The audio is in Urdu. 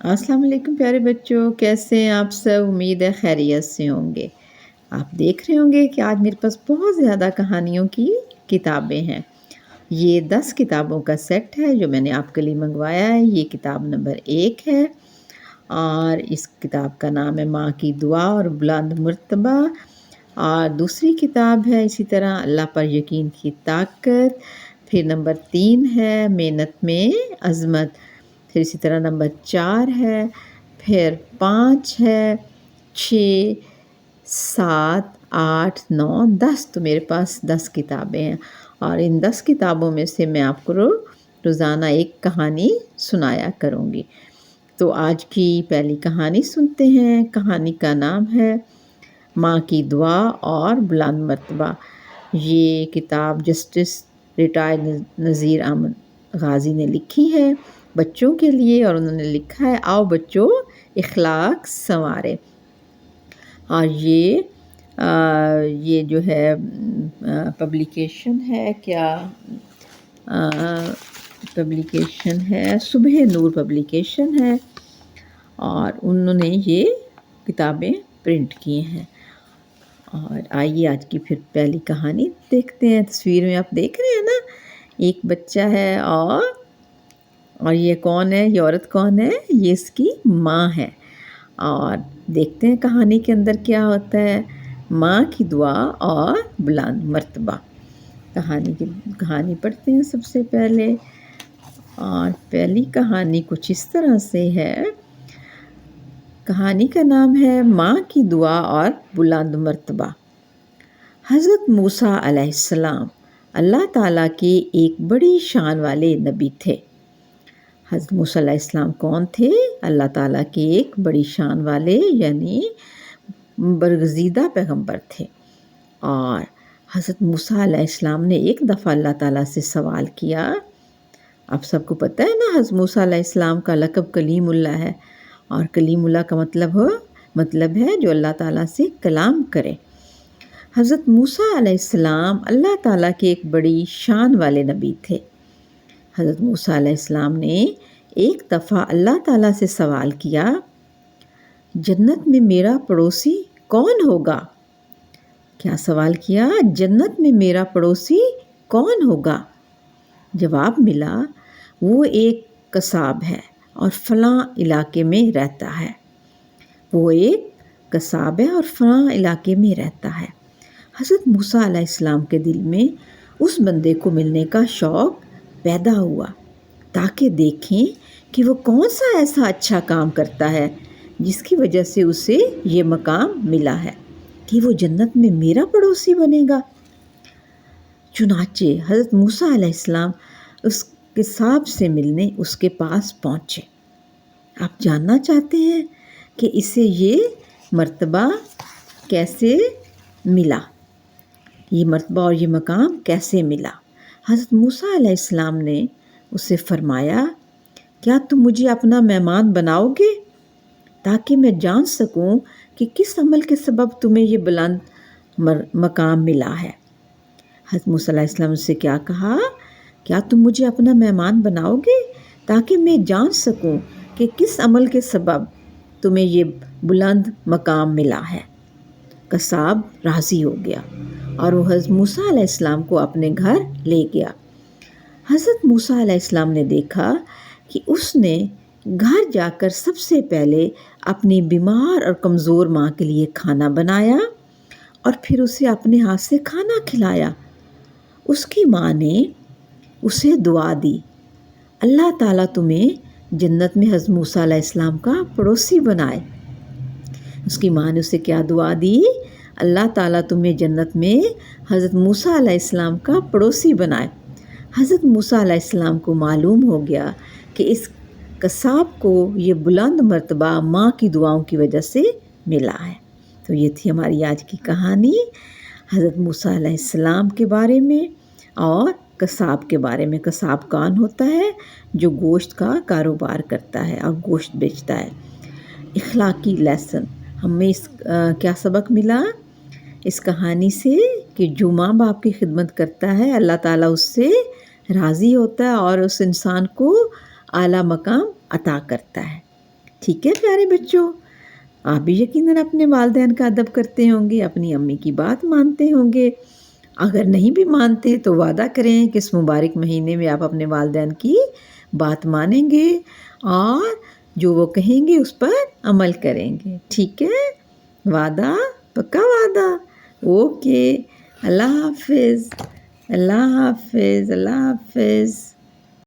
السلام علیکم پیارے بچوں، کیسے ہیں آپ سب؟ امید ہے خیریت سے ہوں گے۔ آپ دیکھ رہے ہوں گے کہ آج میرے پاس بہت زیادہ کہانیوں کی کتابیں ہیں۔ یہ 10 کتابوں کا سیٹ ہے جو میں نے آپ کے لیے منگوایا ہے۔ یہ کتاب نمبر 1 ہے اور اس کتاب کا نام ہے ماں کی دعا اور بلند مرتبہ، اور دوسری کتاب ہے اسی طرح اللہ پر یقین کی طاقت، پھر نمبر 3 ہے محنت میں عظمت، پھر اسی طرح نمبر 4 ہے، پھر 5 ہے، 6، 7، 8، 9، 10، تو میرے پاس 10 کتابیں ہیں، اور ان 10 کتابوں میں سے میں آپ کو روزانہ ایک کہانی سنایا کروں گی۔ تو آج کی پہلی کہانی سنتے ہیں۔ کہانی کا نام ہے ماں کی دعا اور بلند مرتبہ۔ یہ کتاب جسٹس ریٹائرڈ نذیر احمد غازی نے لکھی ہے بچوں کے لیے، اور انہوں نے لکھا ہے آؤ بچوں اخلاق سنوارے۔ اور یہ جو ہے پبلیکیشن ہے، کیا پبلیکیشن ہے، صبح نور پبلیکیشن ہے، اور انہوں نے یہ کتابیں پرنٹ کی ہیں۔ اور آئیے آج کی پھر پہلی کہانی دیکھتے ہیں۔ تصویر میں آپ دیکھ رہے ہیں نا، ایک بچہ ہے اور یہ کون ہے؟ یہ عورت کون ہے؟ یہ اس کی ماں ہے۔ اور دیکھتے ہیں کہانی کے اندر کیا ہوتا ہے۔ ماں کی دعا اور بلند مرتبہ۔ کہانی پڑھتے ہیں سب سے پہلے، اور پہلی کہانی کچھ اس طرح سے ہے۔ کہانی کا نام ہے ماں کی دعا اور بلند مرتبہ۔ حضرت موسیٰ علیہ السلام اللہ تعالیٰ کے ایک بڑی شان والے نبی تھے۔ حضرت موسیٰ علیہ السلام کون تھے؟ اللہ تعالیٰ کے ایک بڑی شان والے یعنی برگزیدہ پیغمبر تھے۔ اور حضرت موسیٰ علیہ السلام نے ایک دفعہ اللہ تعالیٰ سے سوال کیا۔ آپ سب کو پتہ ہے نا، حضرت موسیٰ علیہ السلام کا لقب کلیم اللہ ہے، اور کلیم اللہ کا مطلب ہے جو اللہ تعالیٰ سے کلام کرے۔ حضرت موسیٰ علیہ السلام اللہ تعالیٰ کے ایک بڑی شان والے نبی تھے۔ حضرت موسیٰ علیہ السلام نے ایک دفعہ اللہ تعالیٰ سے سوال کیا، جنت میں میرا پڑوسی کون ہوگا؟ کیا سوال کیا؟ جنت میں میرا پڑوسی کون ہوگا؟ جواب ملا، وہ ایک قصاب ہے اور فلاں علاقے میں رہتا ہے۔ وہ ایک قصاب ہے اور فلاں علاقے میں رہتا ہے۔ حضرت موسیٰ علیہ السلام کے دل میں اس بندے کو ملنے کا شوق پیدا ہوا تاکہ دیکھیں کہ وہ کون سا ایسا اچھا کام کرتا ہے جس کی وجہ سے اسے یہ مقام ملا ہے کہ وہ جنت میں میرا پڑوسی بنے گا۔ چنانچہ حضرت موسیٰ علیہ السلام اس قصاب سے ملنے اس کے پاس پہنچے۔ آپ جاننا چاہتے ہیں کہ اسے یہ مرتبہ کیسے ملا، یہ مرتبہ اور یہ مقام کیسے ملا؟ حضرت موسیٰ علیہ السلام نے اسے فرمایا، کیا تم مجھے اپنا مہمان بناؤ گے تاکہ میں جان سکوں کہ کس عمل کے سبب تمہیں یہ بلند مقام ملا ہے؟ حضرت موسیٰ علیہ السلام سے کیا کہا؟ کیا تم مجھے اپنا مہمان بناؤ گے تاکہ میں جان سکوں کہ کس عمل کے سبب تمہیں یہ بلند مقام ملا ہے؟ قصاب راضی ہو گیا اور وہ حضرت موسیٰ علیہ السلام کو اپنے گھر لے گیا۔ حضرت موسیٰ علیہ السلام نے دیکھا کہ اس نے گھر جا کر سب سے پہلے اپنی بیمار اور کمزور ماں کے لیے کھانا بنایا اور پھر اسے اپنے ہاتھ سے کھانا کھلایا۔ اس کی ماں نے اسے دعا دی، اللہ تعالیٰ تمہیں جنت میں حضرت موسیٰ علیہ السلام کا پڑوسی بنائے۔ اس کی ماں نے اسے کیا دعا دی؟ اللہ تعالیٰ تمہیں جنت میں حضرت موسیٰ علیہ السلام کا پڑوسی بنائے۔ حضرت موسیٰ علیہ السلام کو معلوم ہو گیا کہ اس قصاب کو یہ بلند مرتبہ ماں کی دعاؤں کی وجہ سے ملا ہے۔ تو یہ تھی ہماری آج کی کہانی حضرت موسیٰ علیہ السلام کے بارے میں اور قصاب کے بارے میں۔ قصاب کون ہوتا ہے؟ جو گوشت کا کاروبار کرتا ہے اور گوشت بیچتا ہے۔ اخلاقی لیسن ہمیں کیا سبق ملا اس کہانی سے؟ کہ جو ماں باپ کی خدمت کرتا ہے اللہ تعالیٰ اس سے راضی ہوتا ہے اور اس انسان کو اعلیٰ مقام عطا کرتا ہے۔ ٹھیک ہے پیارے بچوں، آپ بھی یقیناً اپنے والدین کا ادب کرتے ہوں گے، اپنی امی کی بات مانتے ہوں گے۔ اگر نہیں بھی مانتے تو وعدہ کریں کہ اس مبارک مہینے میں آپ اپنے والدین کی بات مانیں گے اور جو وہ کہیں گے اس پر عمل کریں گے، ٹھیک ہے؟ وعدہ؟ پکا وعدہ؟ اوکے، اللہ حافظ، اللہ حافظ، اللہ حافظ۔